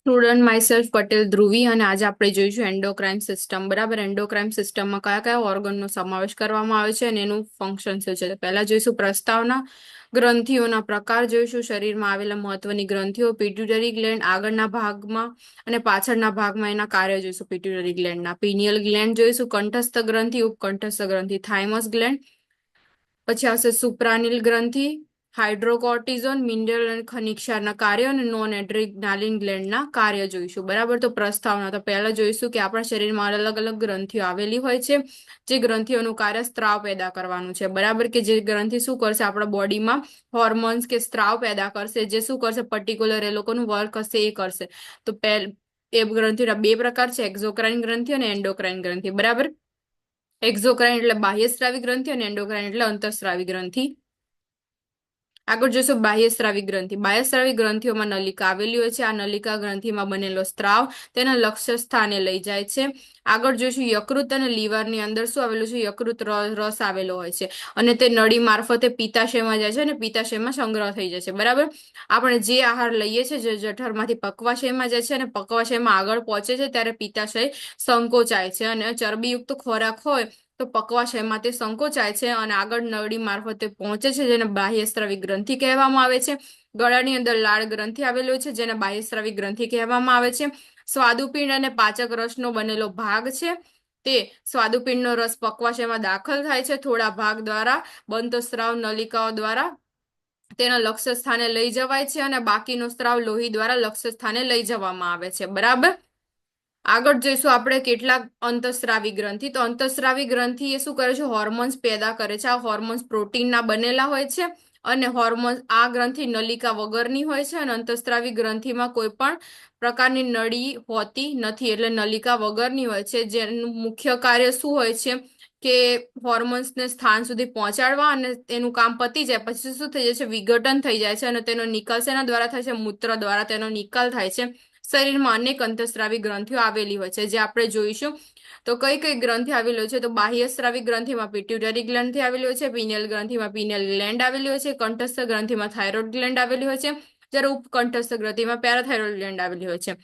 Student myself Patel Dhruvi અને આજે આપણે જોઈશું એન્ડોક્રાઇન સિસ્ટમ. બરાબર, એન્ડોક્રાઇન સિસ્ટમમાં કયા કયા ઓર્ગનનો સમાવેશ કરવામાં આવે છે અને એનું ફંક્શન શું છે. પહેલા જોઈશું પ્રસ્તાવના, ગ્રંથિઓના પ્રકાર જોઈશું, શરીરમાં આવેલા મહત્વની ગ્રંથિઓ, પિટ્યુટરી ગ્લેન્ડ આગળના ભાગમાં અને પાછળના ભાગમાં એના કાર્ય જોઈશું. પિટ્યુટરી ગ્લેન્ડના પિનિયલ ગ્લેન્ડ જોઈશું, કંઠસ્થ ગ્રંથિ, ઉપકંઠસ્થ ગ્રંથિ, થાઇમસ ગ્લેન્ડ, પછી આવશે સુપ્રાનિલ ગ્રંથિ, હાઇડ્રોકોર્ટિઝોન, મિનરલ અને ખનિજ ક્ષારના કાર્ય અને નોન એડ્રીનાલિન ગ્લેન્ડના કાર્ય જોઈશું. બરાબર, તો પ્રસ્તાવના તો પહેલા જોઈશું કે આપણા શરીરમાં અલગ અલગ ગ્રંથિઓ આવેલી હોય છે, જે ગ્રંથિઓનું કાર્ય સ્ત્રાવ પેદા કરવાનું છે. બરાબર, કે જે ગ્રંથિ શું કરશે, આપણા બોડીમાં હોર્મોન્સ કે સ્ત્રાવ પેદા કરશે, જે શું કરશે, પર્ટિક્યુલર એ લોકોનું વર્ક હશે એ કરશે. તો એ ગ્રંથિના બે પ્રકાર છે, એક્ઝોક્રાઇન ગ્રંથિ અને એન્ડોક્રાઇન ગ્રંથિ. બરાબર, એક્ઝોક્રાઇન એટલે બાહ્યસ્રાવી ગ્રંથિ અને એન્ડોક્રાઇન એટલે અંતઃસ્રાવી ગ્રંથિ. આગળ જોઈશું બાહ્યસ્રાવી ગ્રંથિ. બાહ્યસ્રાવી ગ્રંથિઓમાં નલિકા આવેલી હોય છે. આ નલિકા ગ્રંથિમાં બનેલો સ્ત્રાવ તેના લક્ષ્ય સ્થાને લઈ જાય છે. આગળ જોઈશું યકૃત અને લીવરની અંદર શું આવેલું છે, યકૃત રસ આવેલો હોય છે અને તે નળી મારફતે પિત્તાશયમાં જાય છે અને પિત્તાશયમાં સંગ્રહ થઈ જાય છે. બરાબર, આપણે જે આહાર લઈએ છીએ જે જઠરમાંથી પક્વાશયમાં જાય છે અને પક્વાશયમાં આગળ પહોંચે છે ત્યારે પિત્તાશય સંકોચાય છે અને ચરબીયુક્ત ખોરાક હોય તો પક્વાશયમાં તે સંકોચાય છે અને આગળ નળી મારફતે પહોંચે છે, જેને બાહ્યસ્રાવી ગ્રંથિ કહેવામાં આવે છે. ગળાની અંદર લાળ ગ્રંથિ આવેલો છે, જેને બાહ્યસ્રાવી ગ્રંથિ કહેવામાં આવે છે. સ્વાદુપિંડ અને પાચક રસનો બનેલો ભાગ છે, તે સ્વાદુપિંડનો રસ પક્વાશયમાં દાખલ થાય છે. થોડા ભાગ દ્વારા બનતો સ્રાવ નલિકાઓ દ્વારા તેના લક્ષ્ય સ્થાને લઈ જવાય છે અને બાકીનો સ્ત્રાવ લોહી દ્વારા લક્ષ્ય સ્થાને લઈ જવામાં આવે છે. બરાબર, આગળ જોઈશું આપણે કેટલાક અંતઃસ્રાવી ગ્રંથિ. તો અંતઃસ્રાવી ગ્રંથિ એ શું કરે છે, હોર્મોન્સ પેદા કરે છે. આ હોર્મોન્સ પ્રોટીનના બનેલા હોય છે અને હોર્મોન્સ આ ગ્રંથિ નલિકા વગરની હોય છે અને અંતઃસ્રાવી ગ્રંથિમાં કોઈ પણ પ્રકારની નળી હોતી નથી, એટલે નલિકા વગરની હોય છે. જેનું મુખ્ય કાર્ય શું હોય છે કે હોર્મોન્સને સ્થાન સુધી પહોંચાડવા, અને એનું કામ પતી જાય પછી શું થઈ જાય છે, વિઘટન થઈ જાય છે અને તેનો નિકાલ શેના દ્વારા થાય છે, મૂત્ર દ્વારા તેનો નિકાલ થાય છે. શરીરમાં અનેક અંતઃસ્રાવી ગ્રંથિઓ આવેલી હોય છે, જે આપણે જોઈશું. તો કઈ કઈ ગ્રંથિ આવેલી હોય છે, તો બાહ્યસ્રાવી ગ્રંથિમાં પિટ્યુટરી ગ્રંથિ આવેલી હોય છે, પિનિયલ ગ્રંથિમાં પિનિયલ ગ્લેન્ડ આવેલી હોય છે, કંઠસ્થ ગ્રંથિમાં થાઇરોઇડ ગ્લેન્ડ આવેલી હોય છે, જ્યારે ઉપકંઠસ્થ ગ્રંથિમાં પેરાથાઇરોઇડ ગ્લેન્ડ આવેલી હોય છે.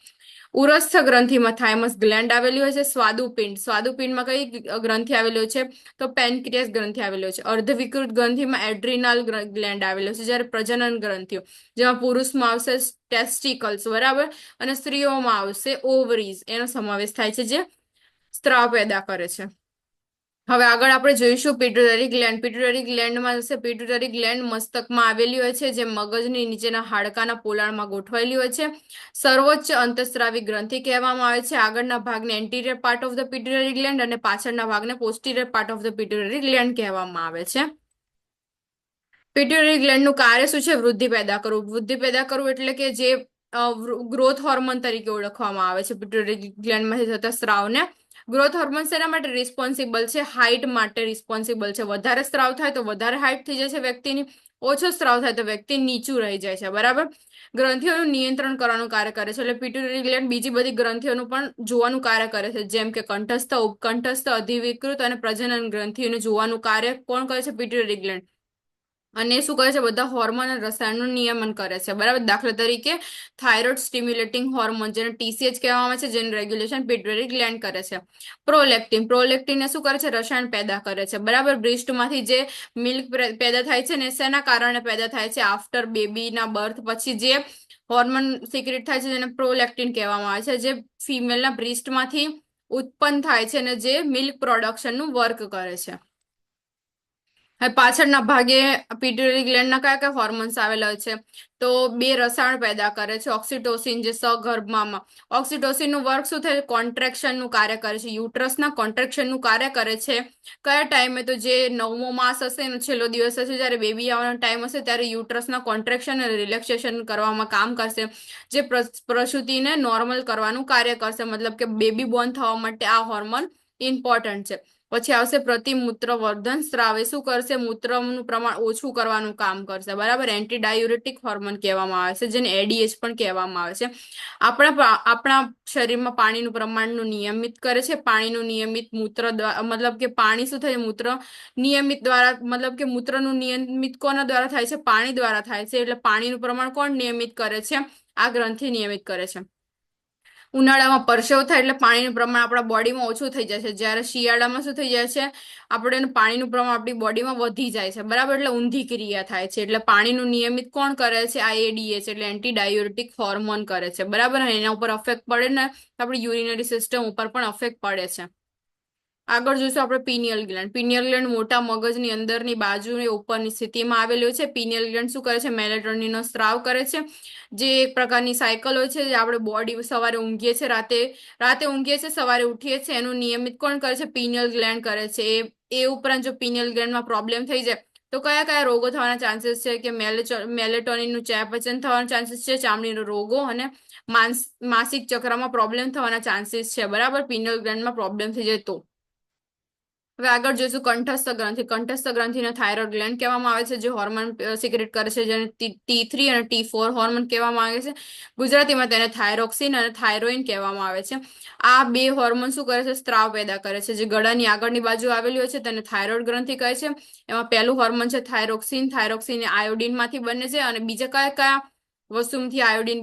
ઉરસ્થ ગ્રંથિમાં થાઇમસ ગ્લેન્ડ આવેલી હોય છે. સ્વાદુપિંડમાં કઈ ગ્રંથિ આવેલી હોય છે, તો પેનક્રિયાસ ગ્રંથિ આવેલી હોય છે. અર્ધવિકૃત ગ્રંથિમાં એડ્રિનાલ ગ્લેન્ડ આવેલો છે, જ્યારે પ્રજનન ગ્રંથિઓ, જેમાં પુરુષમાં આવશે ટેસ્ટિકલ્સ, બરાબર, અને સ્ત્રીઓમાં આવશે ઓવરીઝ, એનો સમાવેશ થાય છે, જે સ્ત્રાવ પેદા કરે છે. હવે આગળ આપણે જોઈશું પિટ્યુટરી ગ્લેન્ડ. પિટ્યુટરી ગ્લેન્ડમાં જશે, પિટ્યુટરી ગ્લેન્ડ મસ્તકમાં આવેલી હોય છે, જે મગજની નીચેના હાડકાના પોલાણમાં ગોઠવાયેલી હોય છે. સર્વોચ્ચ અંતઃસ્રાવી ગ્રંથિ કહેવામાં આવે છે. આગળના ભાગને anterior part of the pituitary gland અને પાછળના ભાગને posterior part of the pituitary gland કહેવામાં આવે છે. પિટ્યુટરી ગ્લેન્ડનું કાર્ય શું છે, વૃદ્ધિ પેદા કરવું. વૃદ્ધિ પેદા કરવું એટલે કે જે ગ્રોથ હોર્મોન તરીકે ઓળખવામાં આવે છે પિટ્યુટરી ગ્લેન્ડમાંથી થતા સ્ત્રાવને. ગ્રોથ હોર્મોન શેના માટે રિસ્પોન્સિબલ છે, હાઇટ માટે રિસ્પોન્સિબલ છે. વધારે સ્ત્રાવ થાય તો વધારે હાઇટ થઈ જાય છે વ્યક્તિની, ઓછો સ્ત્રાવ થાય તો વ્યક્તિ નીચું રહી જાય છે. બરાબર, ગ્રંથિઓનું નિયંત્રણ કરવાનું કાર્ય કરે છે. એટલે પિટ્યુટરી ગ્લેન્ડ બીજી બધી ગ્રંથિઓનું પણ જોવાનું કાર્ય કરે છે, જેમ કે કંઠસ્થ, ઉપકંઠસ્થ, અધિવિકૃત અને પ્રજનન ગ્રંથિઓનું જોવાનું કાર્ય કોણ કરે છે, પિટ્યુટરી ગ્લેન્ડ. અને શું કરે છે, બધા હોર્મોન અને રસાયણનું નિયમન કરે છે. બરાબર, દાખલા તરીકે થાઇરોઇડ સ્ટિમ્યુલેટિંગ હોર્મોન, જેને TCH કહેવામાં આવે છે, જેનું રેગ્યુલેશન પિટ્યુટરી ગ્લેન્ડ કરે છે. પ્રોલેક્ટિન શું કરે છે, રસાયણ પેદા કરે છે. બરાબર, બ્રેસ્ટમાંથી જે મિલ્ક પેદા થાય છે ને, શેના કારણે પેદા થાય છે, આફ્ટર બેબીના બર્થ પછી જે હોર્મોન સિક્રેટ થાય છે, જેને પ્રોલેક્ટિન કહેવામાં આવે છે, જે ફિમેલના બ્રેસ્ટમાંથી ઉત્પન્ન થાય છે અને જે મિલ્ક પ્રોડક્શનનું વર્ક કરે છે. હવે પાછળના ભાગે પિટ્યુટરી ગ્લેન્ડના કયા કયા હોર્મોન્સ આવેલા હોય છે, તો બે રસાયણ પેદા કરે છે. ઓક્સિટોસિન, જે સગર્ભમાં, ઓક્સિટોસિનનું વર્ક શું થાય, કોન્ટ્રેક્શનનું કાર્ય કરે છે, યુટ્રસના કોન્ટ્રેક્શનનું કાર્ય કરે છે. કયા ટાઈમે, તો જે 9મો માસ હશે એનો છેલ્લો દિવસ હશે, જ્યારે બેબી આવવાનો ટાઈમ હશે ત્યારે યુટ્રસના કોન્ટ્રેક્શન અને રિલેક્સેશન કરવામાં કામ કરશે, જે પ્રસૂતિને નોર્મલ કરવાનું કાર્ય કરશે. મતલબ કે બેબી બોર્ન થવા માટે આ હોર્મોન ઇમ્પોર્ટન્ટ છે. પછી આવશે પ્રતિમૂત્ર વર્ધન સ્ત્રાવ. એ શું કરશે, મૂત્રનું પ્રમાણ ઓછું કરવાનું કામ કરશે. બરાબર, એન્ટી ડાયુરેટિક હોર્મોન કહેવામાં આવે છે, જેને ADH પણ કહેવામાં આવે છે. આપણા શરીરમાં પાણીનું પ્રમાણનું નિયમિત કરે છે. પાણીનું નિયમિત મૂત્ર દ્વારા, મતલબ કે પાણી શું થાય, મૂત્ર નિયમિત દ્વારા, મતલબ કે મૂત્રનું નિયમિત કોના દ્વારા થાય છે, પાણી દ્વારા થાય છે. એટલે પાણીનું પ્રમાણ કોણ નિયમિત કરે છે, આ ગ્રંથિ નિયમિત કરે છે. ઉનાળામાં પરસેવો થાય એટલે પાણીનું પ્રમાણ આપણા બોડીમાં ઓછું થઈ જાય છે, જ્યારે શિયાળામાં શું થઈ જાય છે, આપણે પાણીનું પ્રમાણ આપણી બોડીમાં વધી જાય છે, બરાબર. એટલે ઊંધી ક્રિયા થાય છે. એટલે પાણીનું નિયમિત કોણ કરે છે? આ એડીએચ એટલે એન્ટી ડાયુરેટિક હોર્મોન કરે છે, બરાબર. અને એના ઉપર અફેક્ટ પડે ને તો આપણી યુરિનરી સિસ્ટમ ઉપર પણ અફેક્ટ પડે છે. આગળ જોઈશું આપણે પિનિયલ ગ્લેન્ડ. પિનિયલ ગ્લેન્ડ મોટા મગજની અંદરની બાજુની ઉપરની સ્થિતિમાં આવેલું છે. પિનિયલ ગ્લેન્ડ શું કરે છે? મેલેટોનિનનો સ્ત્રાવ કરે છે, જે એક પ્રકારની સાયકલ હોય છે, જે આપણે બોડી સવારે ઊંઘીએ છીએ, રાતે ઊંઘીએ છીએ, સવારે ઉઠીએ છીએ, એનું નિયમિત કોણ કરે છે? પિનિયલ ગ્લેન્ડ કરે છે. એ ઉપરાંત જો પિનિયલ ગ્લેન્ડમાં પ્રોબ્લેમ થઈ જાય તો કયા કયા રોગો થવાના ચાન્સીસ છે? કે મેલેટોનિનનું ચયાપચય થવાના ચાન્સીસ છે, ચામડીના રોગો અને માસિક ચક્રમાં પ્રોબ્લેમ થવાના ચાન્સીસ છે, બરાબર. પિનિયલ ગ્લેન્ડમાં પ્રોબ્લેમ થઈ જાય તો. હવે આગળ જોઈશું કંઠસ્થ ગ્રંથિ. કંઠસ્થ ગ્રંથિને થાઇરોઇડ ગ્લેન્ડ કહેવામાં આવે છે, જે હોર્મોન સિક્રેટ કરે છે, જેને T3 અને T4 હોર્મોન કહેવામાં આવે છે. ગુજરાતીમાં તેને થાઇરોક્સિન અને થાઇરોઇન કહેવામાં આવે છે. આ બે હોર્મોન શું કરે છે? સ્ત્રાવ પેદા કરે છે, જે ગળાની આગળની બાજુ આવેલી હોય છે તેને થાઇરોઇડ ગ્રંથિ કહે છે. એમાં પહેલું હોર્મોન છે થાઇરોક્સિન. થાઇરોક્સિન આયોડિનમાંથી બને છે. અને બીજા કયા કયા વસ્તુમાંથી આયોડિન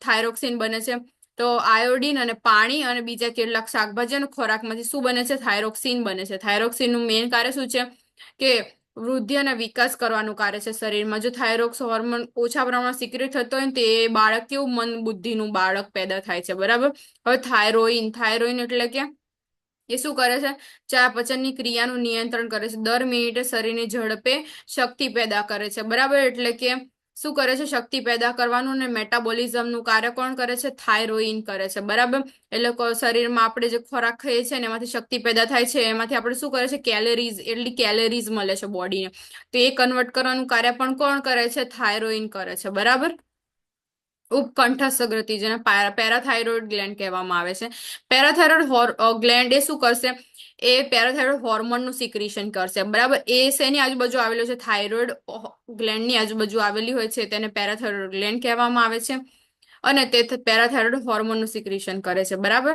થાઇરોક્સિન બને છે? તો આયોડિન અને પાણી અને બીજા કેટલાક શાકભાજી અને ખોરાકમાંથી શું બને છે? થાઇરોક્સિન બને છે. થાઇરોક્સિનનું મેઇન કાર્ય શું છે? કે વૃદ્ધિ અને વિકાસ કરવાનું કાર્ય છે શરીરમાં. જો થાઇરોક્સ હોર્મોન ઓછા પ્રમાણમાં સિક્રેટ થતો હોય ને તો એ બાળક કેવું મન બુદ્ધિનું બાળક પેદા થાય છે, બરાબર. હવે થાઇરોઇન. થાઇરોઇન એટલે કે એ શું કરે છે? ચયાપચયની ક્રિયાનું નિયંત્રણ કરે છે. દર મિનિટે શરીરની ઝડપે શક્તિ પેદા કરે છે, બરાબર. એટલે કે શું કરે છે? શક્તિ પેદા કરવાનું. અને મેટાબોલિઝમનું કાર્ય કોણ કરે છે? થાઇરોઇન કરે છે, બરાબર. એટલે શરીરમાં આપણે જે ખોરાક ખાઈએ છીએ ને એમાંથી શક્તિ પેદા થાય છે, એમાંથી આપણે શું કરે છે? કેલેરીઝ, એટલી કેલેરીઝ મળે છે બોડીને, તો એ કન્વર્ટ કરવાનું કાર્ય પણ કોણ કરે છે? થાઇરોઇન કરે છે, બરાબર. ઉપકંઠસ્થ ગ્રંથિ, જેને પેરાથાઇરોઇડ ગ્લેન્ડ કહેવામાં આવે છે. પેરાથાઇરોઇડ ગ્લેન્ડ એ શું કરશે? એ પેરાથાઇરોઇડ હોર્મોનનું સિક્રેશન કરશે, બરાબર. એ શેની આજુબાજુ આવેલો છે? થાઇરોઇડ ગ્લેન્ડની આજુબાજુ આવેલી હોય છે, તેને પેરાથાઇરોઇડ ગ્લેન્ડ કહેવામાં આવે છે. અને તે પેરાથાઇરોઇડ હોર્મોનનું સિક્રેશન કરે છે, બરાબર.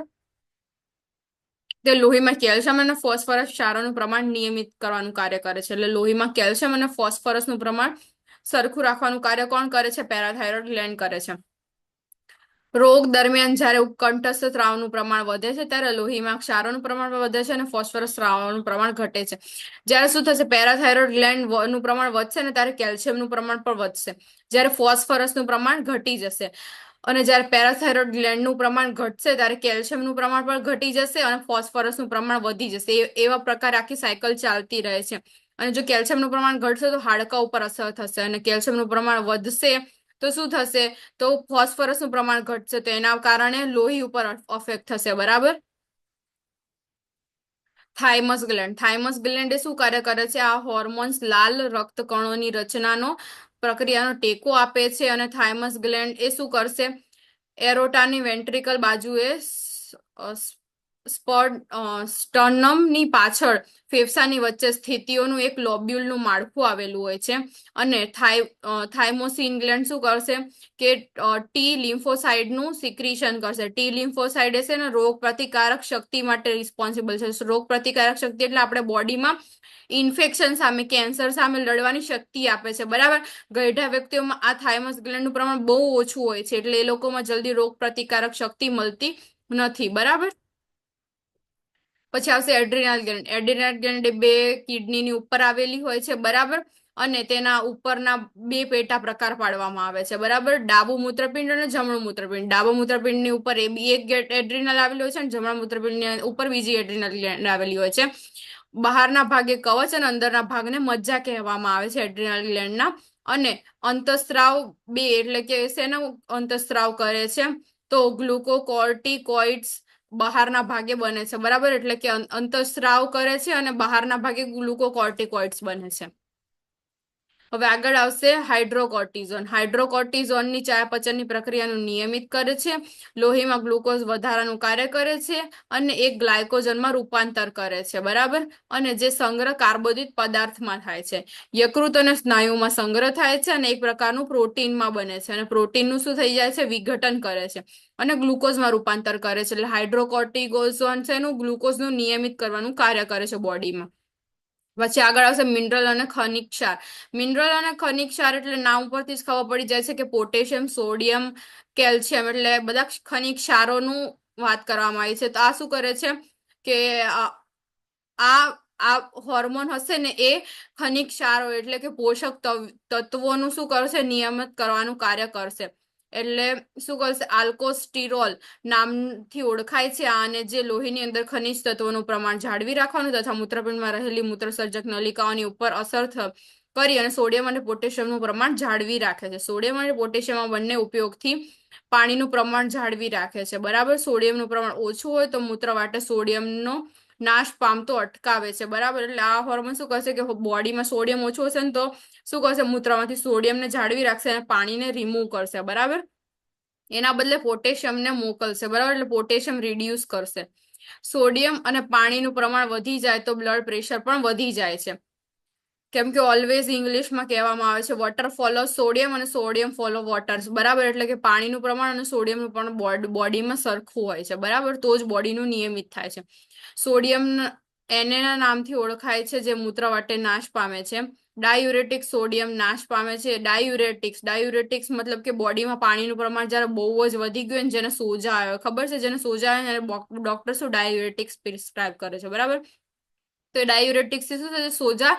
તે લોહીમાં કેલ્શિયમ અને ફોસ્ફરસ ક્ષારોનું પ્રમાણ નિયમિત કરવાનું કાર્ય કરે છે. એટલે લોહીમાં કેલ્શિયમ અને ફોસ્ફરસનું પ્રમાણ સરખું રાખવાનું કાર્ય કોણ કરે છે? પેરાથાઇરોઇડ ગ્લેન્ડ કરે છે. રોગ દરમિયાન જ્યારે કંઠસ્થ સ્રાવનું પ્રમાણ વધે છે, ત્યારે લોહીમાં ક્ષારોનું પ્રમાણ પણ વધે છે અને ફોસ્ફરસ સ્રાવનું પ્રમાણ ઘટે છે. જ્યારે શું થશે? પેરાથાઇરોઇડ ગ્લેન્ડ નું પ્રમાણ વધશે ને ત્યારે કેલ્શિયમનું પ્રમાણ પણ વધશે, જ્યારે ફોસ્ફરસનું પ્રમાણ ઘટી જશે. અને જ્યારે પેરાથાઇરોઇડ ગ્લેન્ડનું પ્રમાણ ઘટશે ત્યારે કેલ્શિયમનું પ્રમાણ પણ ઘટી જશે અને ફોસ્ફરસનું પ્રમાણ વધી જશે. એવા પ્રકારે આખી સાયકલ ચાલતી રહે છે. અને જો કેલ્શિયમનું પ્રમાણ ઘટશે તો હાડકા ઉપર અસર થશે, અને કેલ્શિયમનું પ્રમાણ વધશે તો શું થશે? તો ફોસ્ફરસનું પ્રમાણ ઘટશે, તો એના કારણે લોહી ઉપર અફેક્ટ થશે, બરાબર. થાઇમસ ગ્લેન્ડ. થાઇમસ ગ્લેન્ડ એ શું કાર્ય કરે છે? આ હોર્મોન્સ લાલ રક્તકણોની રચનાનો પ્રક્રિયાનો ટેકો આપે છે. અને થાઇમસ ગ્લેન્ડ એ શું કરશે? એરોટાની વેન્ટ્રિકલ બાજુએ સ્ટર્નમની પાછળ ફેફસાની વચ્ચે સ્થિતિઓનું એક લોબ્યુલનું માળખું આવેલું હોય છે. અને થાઇમોસિન ગ્લેન્ડ શું કરશે? કે ટી લિમ્ફોસાઇડનું સિક્રીશન કરશે. ટી લિમ્ફોસાઇડ છે ને રોગ પ્રતિકારક શક્તિ માટે રિસ્પોન્સિબલ છે. રોગ પ્રતિકારક શક્તિ એટલે આપણે બોડીમાં ઇન્ફેક્શન સામે, કેન્સર સામે લડવાની શક્તિ આપે છે, બરાબર. ગઈઢા વ્યક્તિઓમાં આ થાઇમસ ગ્લેન્ડનું પ્રમાણ બહુ ઓછું હોય છે, એટલે એ લોકોમાં જલ્દી રોગ પ્રતિકારક શક્તિ મળતી નથી, બરાબર. પછી આવશે એડ્રિનલ ગ્લેન્ડ. એડ્રિનલ ગ્લેન્ડ એ બે કિડનીની ઉપર આવેલી હોય છે, બરાબર. અને તેના ઉપરના બે પેટા પ્રકાર પાડવામાં આવે છે, બરાબર. ડાબુ મૂત્રપિંડ અને જમણું મૂત્રપિંડ. ડાબુ મૂત્રપિંડની ઉપર એક એડ્રિનલ આવેલી હોય છે અને જમણા મૂત્રપિંડની ઉપર બીજી એડ્રિનલ ગ્લેન્ડ આવેલી હોય છે. બહારના ભાગે કવચ અને અંદરના ભાગને મજ્જા કહેવામાં આવે છે એડ્રિનલ ગ્લેન્ડના. અને અંતસ્ત્રાવ બે એટલે કે શેનો અંતસ્ત્રાવ કરે છે? તો ગ્લુકોકોર્ટિકોઇડ્સ બહારના ભાગે બને છે, બરાબર. એટલે કે અંતસ્ત્રાવ કરે છે અને બહારના ભાગે ગ્લુકોકોર્ટિકોઇડ્સ બને છે. હવે આગળ આવશે હાઇડ્રોકોર્ટિઝોન. હાઇડ્રોકોર્ટિઝોનની ચયાપચયની પ્રક્રિયાનું નિયમિત કરે છે, લોહીમાં ગ્લુકોઝ વધારાનું કાર્ય કરે છે અને એક ગ્લાયકોજનમાં રૂપાંતર કરે છે, બરાબર. અને જે સંગ્રહ કાર્બોદિત પદાર્થમાં થાય છે. યકૃત અને સ્નાયુમાં સંગ્રહ થાય છે અને એક પ્રકારનું પ્રોટીનમાં બને છે. અને પ્રોટીનનું શું થઈ જાય છે? વિઘટન કરે છે અને ગ્લુકોઝમાં રૂપાંતર કરે છે. એટલે હાઇડ્રોકોર્ટિઝોન છે એનું ગ્લુકોઝનું નિયમિત કરવાનું કાર્ય કરે છે બોડીમાં. પછી આગળ આવશે મિનરલ અને ખનિજ ક્ષાર. મિનરલ અને ખનિજ ક્ષાર એટલે નામ ઉપરથી જ ખબર પડી જાય છે કે પોટેશિયમ, સોડિયમ, કેલ્શિયમ એટલે બધા ખનિજ ક્ષારોનું વાત કરવામાં આવી છે. તો આ શું કરે છે કે આ આ હોર્મોન હશે ને એ ખનિજ ક્ષારો એટલે કે પોષક તત્વોનું શું કરશે, નિયમિત કરવાનું કાર્ય કરશે. એટલે શું કરશે, આલ્કોસ્ટિરોલ નામથી ઓળખાય છે અને જે લોહીની અંદર ખનિજ તત્વોનું પ્રમાણ જાળવી રાખવાનું તથા મૂત્રપિંડમાં રહેલી મૂત્રસર્જક નલિકાઓની ઉપર અસર કરી અને સોડિયમ અને પોટેશિયમનું પ્રમાણ જાળવી રાખે છે. સોડિયમ અને પોટેશિયમ બંને ઉપયોગથી પાણીનું પ્રમાણ જાળવી રાખે છે. બરાબર, સોડિયમનું પ્રમાણ ઓછું હોય તો મૂત્ર વાટે સોડિયમનો નાશ પામતો અટકાવે છે. બરાબર, એટલે આ હોર્મોન શું કરશે કે બોડીમાં સોડિયમ ઓછું હશે ને તો શું કરશે, મૂત્રમાંથી સોડિયમને જાળવી રાખશે અને પાણીને રિમૂવ કરશે. બરાબર, એના બદલે પોટેશિયમને મોકલશે. બરાબર, એટલે પોટેશિયમ રિડ્યુસ કરશે. સોડિયમ અને પાણીનું પ્રમાણ વધી જાય તો બ્લડ પ્રેશર પણ વધી જાય છે. કેમ કે ઓલવેઝ ઇંગ્લિશમાં કહેવામાં આવે છે વોટર ફોલો સોડિયમ અને સોડિયમ ફોલો વોટર. બરાબર, એટલે કે પાણીનું પ્રમાણ અને સોડિયમનું પણ બોડીમાં સરખું હોય છે. બરાબર, તો જ બોડીનું નિયમિત થાય છે. સોડિયમ એનેના નામથી ઓળખાય છે જે મૂત્ર વાટે નાશ પામે છે. ડાયુરેટિક્સ સોડિયમ નાશ પામે છે. ડાયુરેટિક્સ મતલબ કે બોડીમાં પાણીનું પ્રમાણ જ્યારે બહુ જ વધી ગયું ને જેને સોજા આવે, ખબર છે જેને સોજા આવે ડોક્ટર શું ડાયુરેટિક્સ પ્રિસ્ક્રાઇબ કરે છે. બરાબર, તો ડાયુરેટિક્સ શું થશે, સોજા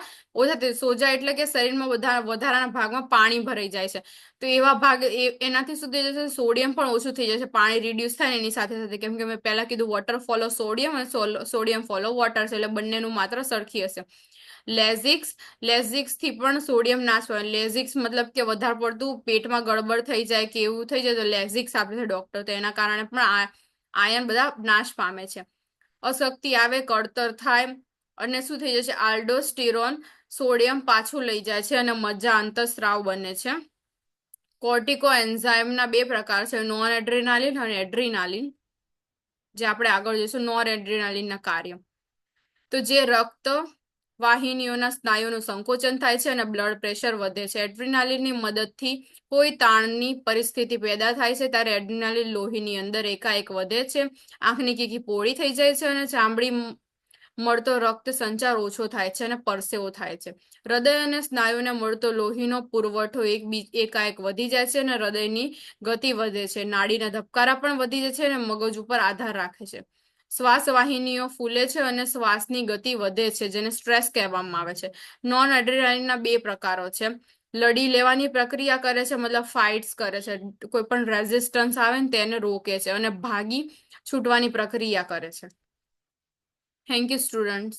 ઓછા, સોજા એટલે કે શરીરમાં વધારાના ભાગમાં પાણી ભરાઈ જાય છે. તો એવા ભાગ એનાથી શું થઈ જશે, સોડિયમ પણ ઓછું થઈ જશે. પાણી રિડ્યુસ થાય ને એની સાથે સાથે, કેમ કે મેં પહેલા કીધું વોટર ફોલો સોડિયમ અને સોડિયમ ફોલો વોટર છે, એટલે બંનેનું માત્ર સરખી હશે. લેઝિક્સ થી પણ સોડિયમ નાશ પામે. લેઝિક્સ મતલબ કે વધારે પડતું પેટમાં ગડબડ થઈ જાય કે એવું થઈ જાય તો લેઝિક્સ આપે છે ડોક્ટર. તો એના કારણે પણ આયન બધા નાશ પામે છે. અશક્તિ આવે, કળતર થાય અને શું થઈ જશે, આલ્ડોસ્ટિરોન સોડિયમ પાછું લઈ જાય છે અને મજ્જા અંતસ્રાવ બને છે. કોર્ટિકો એન્ઝાઇમના બે પ્રકાર છે, નોન એડ્રેનાલિન અને એડ્રીનાલિન, જે આપણે આગળ જોઈશું. નોન એડ્રેનાલિનના કાર્ય તો જે રક્ત વાહિનીઓના સ્નાયુનું સંકોચન થાય છે અને બ્લડ પ્રેશર વધે છે. એડ્રીનાલિનની મદદથી કોઈ તાણની પરિસ્થિતિ પેદા થાય છે ત્યારે એડ્રીનાલિન લોહીની અંદર એકાએક વધે છે. આંખની કીકી પહોળી થઈ જાય છે અને ચામડી મળતો રક્ત સંચાર ઓછો થાય છે અને પરસેવો થાય છે. હૃદય અને સ્નાયુને મળતો લોહીનો પુરવઠો એકાએક વધી જાય છે અને હૃદયની ગતિ વધે છે. નાડીના ધબકારા પણ વધી જાય છે અને મગજ ઉપર આધાર રાખે છે. શ્વાસ વાહિનીઓ ફૂલે છે અને શ્વાસની ગતિ વધે છે, જેને સ્ટ્રેસ કહેવામાં આવે છે. નોન એડ્રેનાલિનના બે પ્રકારો છે. લડી લેવાની પ્રક્રિયા કરે છે, મતલબ ફાઇટ્સ કરે છે, કોઈ પણ રેઝિસ્ટન્સ આવે ને તેને રોકે છે, અને ભાગી છૂટવાની પ્રક્રિયા કરે છે. Thank you students.